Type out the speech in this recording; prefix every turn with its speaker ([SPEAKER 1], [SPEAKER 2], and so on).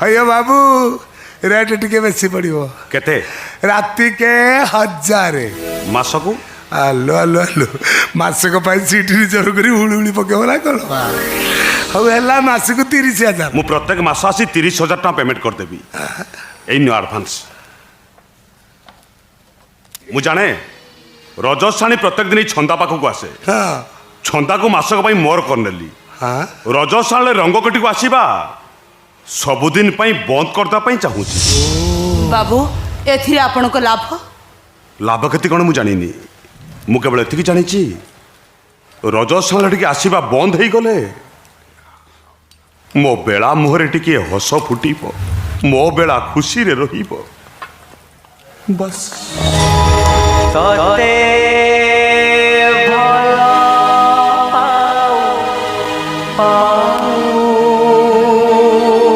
[SPEAKER 1] अयो बाबू रेट टिके बेसी पड़ो
[SPEAKER 2] केते
[SPEAKER 1] राति के 1000
[SPEAKER 2] मासकू
[SPEAKER 1] आलो आलो आलो मासक सीट रिजर्व कर हुड़ी पकेब ना कौन हूँ है मासक 30,000
[SPEAKER 2] मु प्रत्येक मास आसी 30,000 टका पेमेंट करदेवी एई नो एडवांस मु जाने रजस्थानी प्रत्येक दिन छंदा पाखक आसे
[SPEAKER 1] हाँ
[SPEAKER 2] छंदा को मासक पाई मोर करनेली
[SPEAKER 1] हाँ
[SPEAKER 2] रजस्थान रंगकटी को आसवा सबुदिन बंद करदे चाहूँगी
[SPEAKER 3] बाबू एथिरे आपण को लाभ
[SPEAKER 2] लाभ क्षति कौन मुझे जानी मु केवल एति जानी रजस्थान टिके आसवा बंद हो गले मो बेला मुहरे टिके हस फुटब मो बेला खुशी रे बस
[SPEAKER 4] तोते